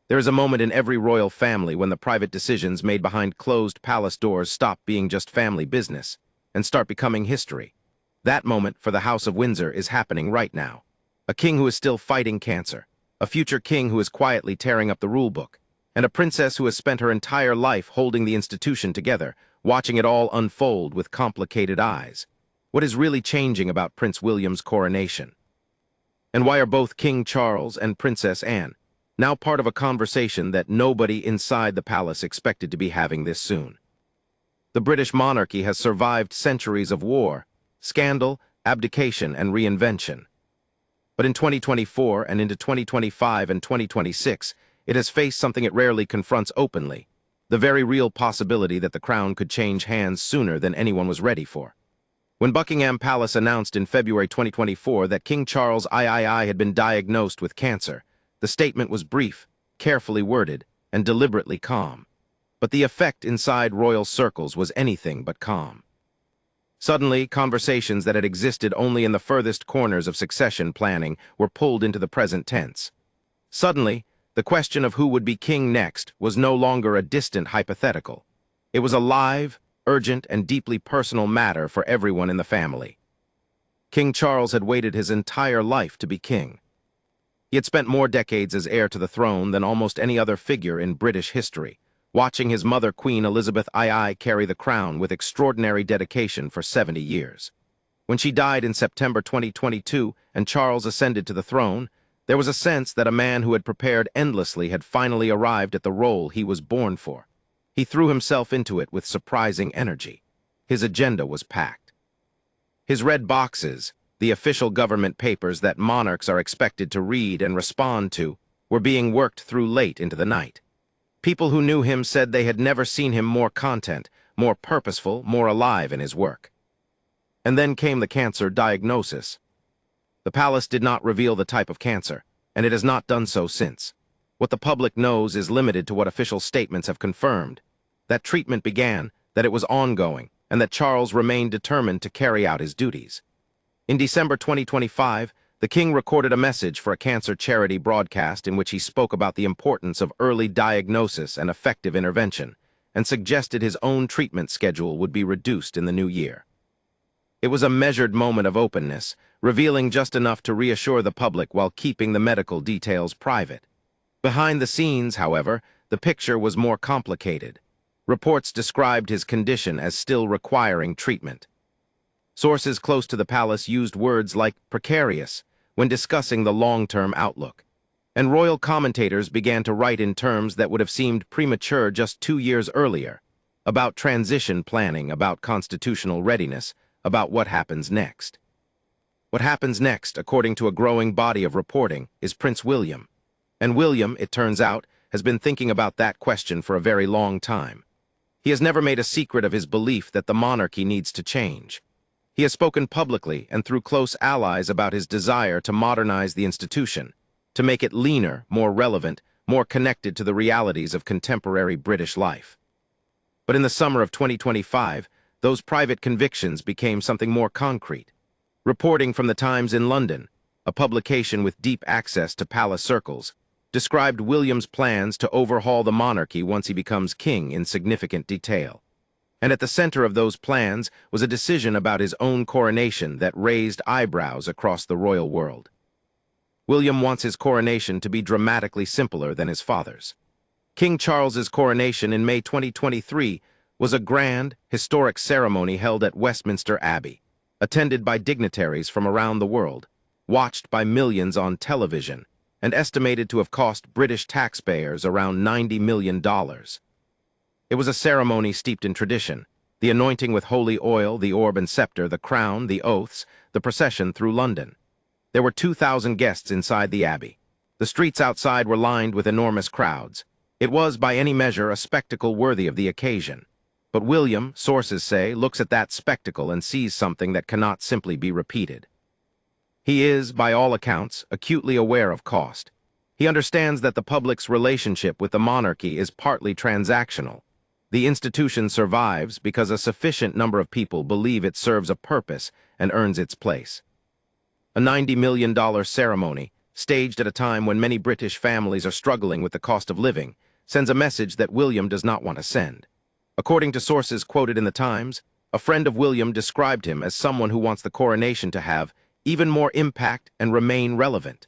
There is a moment in every royal family when the private decisions made behind closed palace doors stop being just family business and start becoming history. That moment for the House of Windsor is happening right now. A king who is still fighting cancer, a future king who is quietly tearing up the rulebook, and a princess who has spent her entire life holding the institution together, watching it all unfold with complicated eyes. What is really changing about Prince William's coronation? And why are both King Charles and Princess Anne now part of a conversation that nobody inside the palace expected to be having this soon? The British monarchy has survived centuries of war, scandal, abdication, and reinvention. But in 2024 and into 2025 and 2026, it has faced something it rarely confronts openly, the very real possibility that the crown could change hands sooner than anyone was ready for. When Buckingham Palace announced in February 2024 that King Charles III had been diagnosed with cancer, the statement was brief, carefully worded, and deliberately calm. But the effect inside royal circles was anything but calm. Suddenly, conversations that had existed only in the furthest corners of succession planning were pulled into the present tense. Suddenly, the question of who would be king next was no longer a distant hypothetical. It was a live, urgent, and deeply personal matter for everyone in the family. King Charles had waited his entire life to be king. He had spent more decades as heir to the throne than almost any other figure in British history, watching his mother Queen Elizabeth II carry the crown with extraordinary dedication for 70 years. When she died in September 2022 and Charles ascended to the throne, there was a sense that a man who had prepared endlessly had finally arrived at the role he was born for. He threw himself into it with surprising energy. His agenda was packed. His red boxes, the official government papers that monarchs are expected to read and respond to, were being worked through late into the night. People who knew him said they had never seen him more content, more purposeful, more alive in his work. And then came the cancer diagnosis. The palace did not reveal the type of cancer, and it has not done so since. What the public knows is limited to what official statements have confirmed. That treatment began, that it was ongoing, and that Charles remained determined to carry out his duties. In December 2025, the king recorded a message for a cancer charity broadcast in which he spoke about the importance of early diagnosis and effective intervention, and suggested his own treatment schedule would be reduced in the new year. It was a measured moment of openness, revealing just enough to reassure the public while keeping the medical details private. Behind the scenes, however, the picture was more complicated. Reports described his condition as still requiring treatment. Sources close to the palace used words like precarious when discussing the long-term outlook, and royal commentators began to write in terms that would have seemed premature just 2 years earlier, about transition planning, about constitutional readiness, about what happens next. What happens next, according to a growing body of reporting, is Prince William. And William, it turns out, has been thinking about that question for a very long time. He has never made a secret of his belief that the monarchy needs to change. He has spoken publicly and through close allies about his desire to modernize the institution, to make it leaner, more relevant, more connected to the realities of contemporary British life. But in the summer of 2025, those private convictions became something more concrete. Reporting from the Times in London, a publication with deep access to palace circles, described William's plans to overhaul the monarchy once he becomes king in significant detail. And at the center of those plans was a decision about his own coronation that raised eyebrows across the royal world. William wants his coronation to be dramatically simpler than his father's. King Charles's coronation in May 2023 was a grand, historic ceremony held at Westminster Abbey, attended by dignitaries from around the world, watched by millions on television, and estimated to have cost British taxpayers around $90 million. It was a ceremony steeped in tradition, the anointing with holy oil, the orb and scepter, the crown, the oaths, the procession through London. There were 2,000 guests inside the abbey. The streets outside were lined with enormous crowds. It was, by any measure, a spectacle worthy of the occasion. But William, sources say, looks at that spectacle and sees something that cannot simply be repeated. He is, by all accounts, acutely aware of cost. He understands that the public's relationship with the monarchy is partly transactional. The institution survives because a sufficient number of people believe it serves a purpose and earns its place. A $90 million ceremony, staged at a time when many British families are struggling with the cost of living, sends a message that William does not want to send. According to sources quoted in the Times, a friend of William described him as someone who wants the coronation to have even more impact and remain relevant.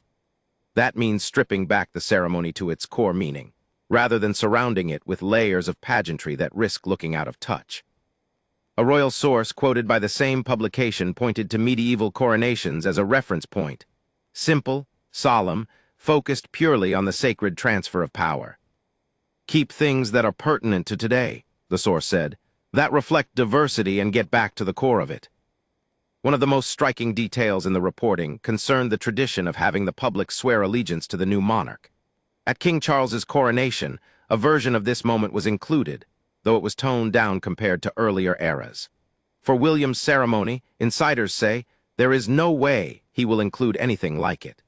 That means stripping back the ceremony to its core meaning, rather than surrounding it with layers of pageantry that risk looking out of touch. A royal source quoted by the same publication pointed to medieval coronations as a reference point: simple, solemn, focused purely on the sacred transfer of power. Keep things that are pertinent to today, the source said, that reflect diversity and get back to the core of it. One of the most striking details in the reporting concerned the tradition of having the public swear allegiance to the new monarch. At King Charles's coronation, a version of this moment was included, though it was toned down compared to earlier eras. For William's ceremony, insiders say, there is no way he will include anything like it.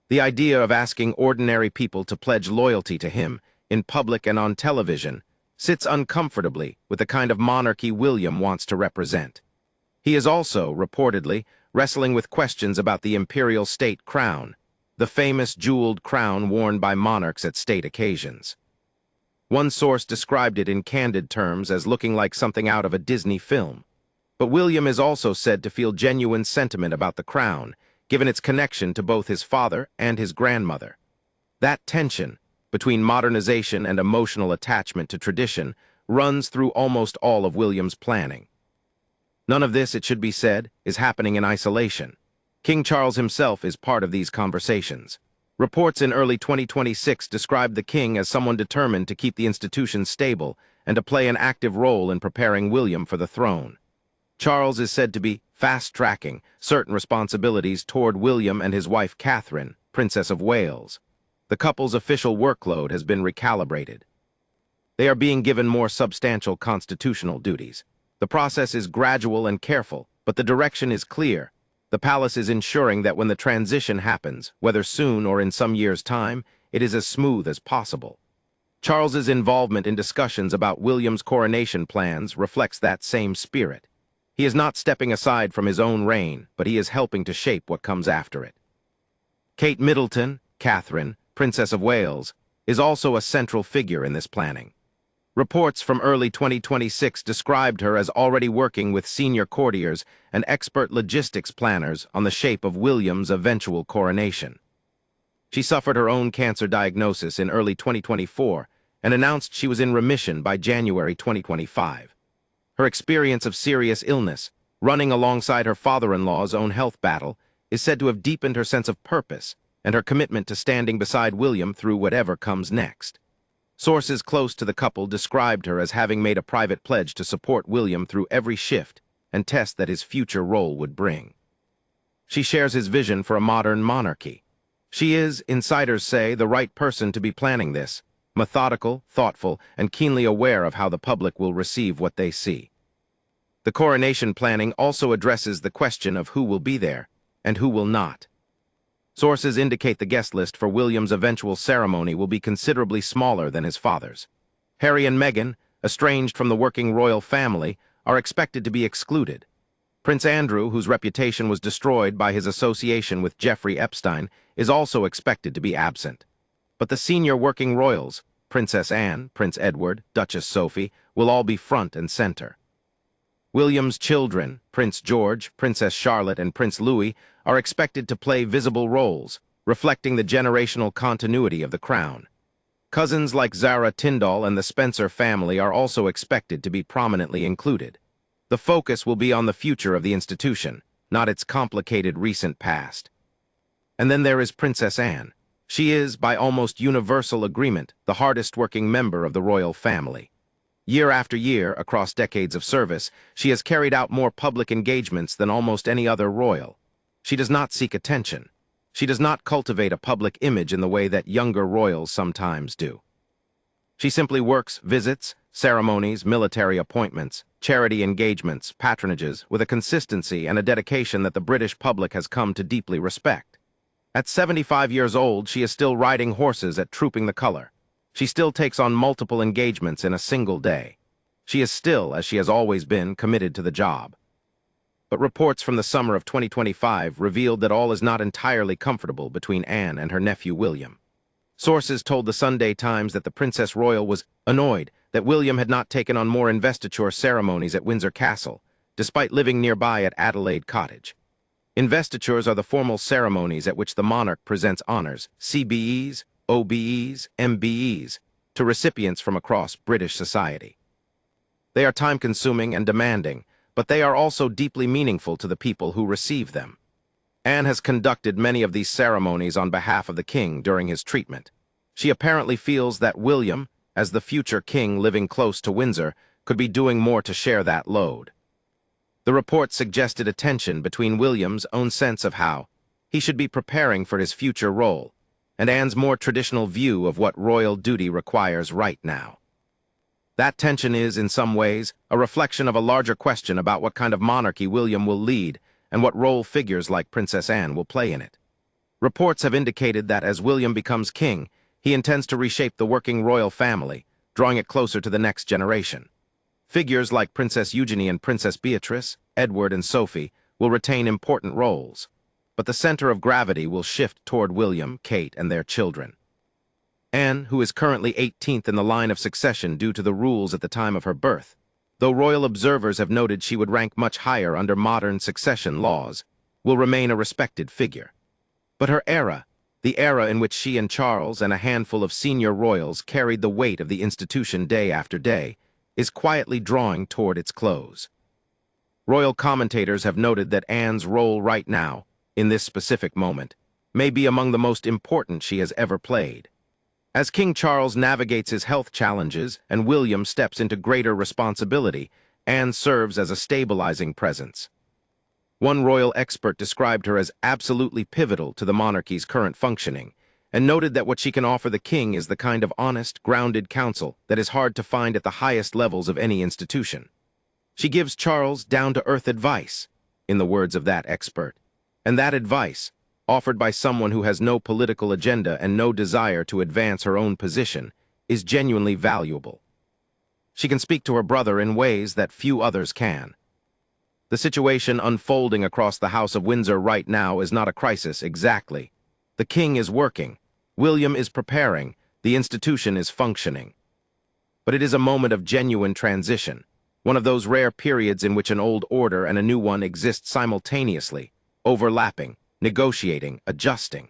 The idea of asking ordinary people to pledge loyalty to him, in public and on television, sits uncomfortably with the kind of monarchy William wants to represent. He is also, reportedly, wrestling with questions about the imperial state crown, the famous jeweled crown worn by monarchs at state occasions. One source described it in candid terms as looking like something out of a Disney film. But William is also said to feel genuine sentiment about the crown, given its connection to both his father and his grandmother. That tension between modernization and emotional attachment to tradition runs through almost all of William's planning. None of this, it should be said, is happening in isolation. King Charles himself is part of these conversations. Reports in early 2026 described the king as someone determined to keep the institution stable and to play an active role in preparing William for the throne. Charles is said to be fast-tracking certain responsibilities toward William and his wife Catherine, Princess of Wales. The couple's official workload has been recalibrated. They are being given more substantial constitutional duties. The process is gradual and careful, but the direction is clear. The palace is ensuring that when the transition happens, whether soon or in some years' time, it is as smooth as possible. Charles's involvement in discussions about William's coronation plans reflects that same spirit. He is not stepping aside from his own reign, but he is helping to shape what comes after it. Kate Middleton, Catherine, Princess of Wales, is also a central figure in this planning. Reports from early 2026 described her as already working with senior courtiers and expert logistics planners on the shape of William's eventual coronation. She suffered her own cancer diagnosis in early 2024 and announced she was in remission by January 2025. Her experience of serious illness, running alongside her father-in-law's own health battle, is said to have deepened her sense of purpose and her commitment to standing beside William through whatever comes next. Sources close to the couple described her as having made a private pledge to support William through every shift and test that his future role would bring. She shares his vision for a modern monarchy. She is, insiders say, the right person to be planning this, methodical, thoughtful, and keenly aware of how the public will receive what they see. The coronation planning also addresses the question of who will be there and who will not. Sources indicate the guest list for William's eventual ceremony will be considerably smaller than his father's. Harry and Meghan, estranged from the working royal family, are expected to be excluded. Prince Andrew, whose reputation was destroyed by his association with Jeffrey Epstein, is also expected to be absent. But the senior working royals, Princess Anne, Prince Edward, Duchess Sophie, will all be front and center. William's children, Prince George, Princess Charlotte, and Prince Louis, are expected to play visible roles, reflecting the generational continuity of the crown. Cousins like Zara Tindall and the Spencer family are also expected to be prominently included. The focus will be on the future of the institution, not its complicated recent past. And then there is Princess Anne. She is, by almost universal agreement, the hardest-working member of the royal family. Year after year, across decades of service, she has carried out more public engagements than almost any other royal. She does not seek attention. She does not cultivate a public image in the way that younger royals sometimes do. She simply works visits, ceremonies, military appointments, charity engagements, patronages, with a consistency and a dedication that the British public has come to deeply respect. At 75 years old, she is still riding horses at Trooping the Color. She still takes on multiple engagements in a single day. She is still, as she has always been, committed to the job. But reports from the summer of 2025 revealed that all is not entirely comfortable between Anne and her nephew William. Sources told the Sunday Times that the Princess Royal was annoyed that William had not taken on more investiture ceremonies at Windsor Castle, despite living nearby at Adelaide Cottage. Investitures are the formal ceremonies at which the monarch presents honors, CBEs, OBEs, MBEs, to recipients from across British society. They are time-consuming and demanding, but they are also deeply meaningful to the people who receive them. Anne has conducted many of these ceremonies on behalf of the king during his treatment. She apparently feels that William, as the future king living close to Windsor, could be doing more to share that load. The report suggested a tension between William's own sense of how he should be preparing for his future role and Anne's more traditional view of what royal duty requires right now. That tension is, in some ways, a reflection of a larger question about what kind of monarchy William will lead and what role figures like Princess Anne will play in it. Reports have indicated that as William becomes king, he intends to reshape the working royal family, drawing it closer to the next generation. Figures like Princess Eugenie and Princess Beatrice, Edward and Sophie will retain important roles, but the center of gravity will shift toward William, Kate, and their children. Anne, who is currently 18th in the line of succession due to the rules at the time of her birth, though royal observers have noted she would rank much higher under modern succession laws, will remain a respected figure. But her era, the era in which she and Charles and a handful of senior royals carried the weight of the institution day after day, is quietly drawing toward its close. Royal commentators have noted that Anne's role right now, in this specific moment, may be among the most important she has ever played. As King Charles navigates his health challenges and William steps into greater responsibility, Anne serves as a stabilizing presence. One royal expert described her as absolutely pivotal to the monarchy's current functioning, and noted that what she can offer the king is the kind of honest, grounded counsel that is hard to find at the highest levels of any institution. She gives Charles down-to-earth advice, in the words of that expert, and that advice, offered by someone who has no political agenda and no desire to advance her own position, is genuinely valuable. She can speak to her brother in ways that few others can. The situation unfolding across the House of Windsor right now is not a crisis exactly. The king is working, William is preparing, the institution is functioning. But it is a moment of genuine transition, one of those rare periods in which an old order and a new one exist simultaneously, overlapping, negotiating, adjusting.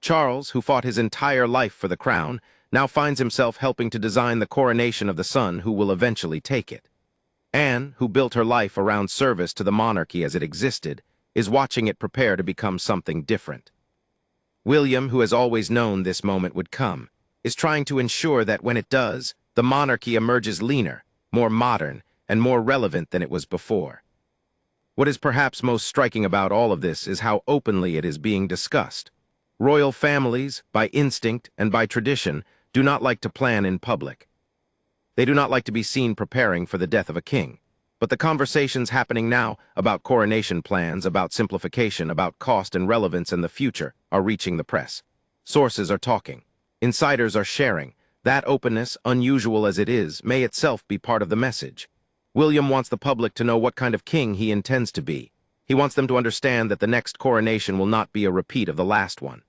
Charles, who fought his entire life for the crown, now finds himself helping to design the coronation of the son who will eventually take it. Anne, who built her life around service to the monarchy as it existed, is watching it prepare to become something different. William, who has always known this moment would come, is trying to ensure that when it does, the monarchy emerges leaner, more modern, and more relevant than it was before. What is perhaps most striking about all of this is how openly it is being discussed. Royal families, by instinct and by tradition, do not like to plan in public. They do not like to be seen preparing for the death of a king. But the conversations happening now about coronation plans, about simplification, about cost and relevance in the future are reaching the press. Sources are talking. Insiders are sharing. That openness, unusual as it is, may itself be part of the message. William wants the public to know what kind of king he intends to be. He wants them to understand that the next coronation will not be a repeat of the last one.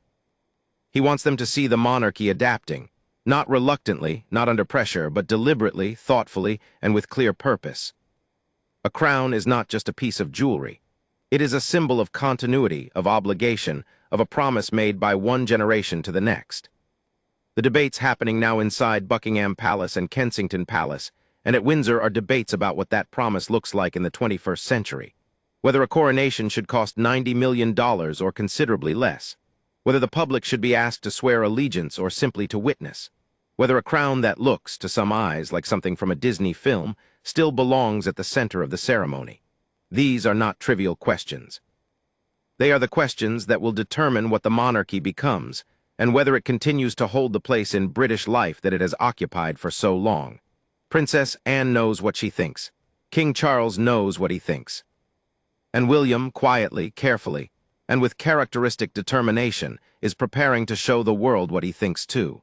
He wants them to see the monarchy adapting, not reluctantly, not under pressure, but deliberately, thoughtfully, and with clear purpose. A crown is not just a piece of jewelry. It is a symbol of continuity, of obligation, of a promise made by one generation to the next. The debates happening now inside Buckingham Palace and Kensington Palace and at Windsor are debates about what that promise looks like in the 21st century. Whether a coronation should cost $90 million or considerably less. Whether the public should be asked to swear allegiance or simply to witness. Whether a crown that looks, to some eyes, like something from a Disney film, still belongs at the center of the ceremony. These are not trivial questions. They are the questions that will determine what the monarchy becomes, and whether it continues to hold the place in British life that it has occupied for so long. Princess Anne knows what she thinks. King Charles knows what he thinks. And William, quietly, carefully, and with characteristic determination, is preparing to show the world what he thinks too.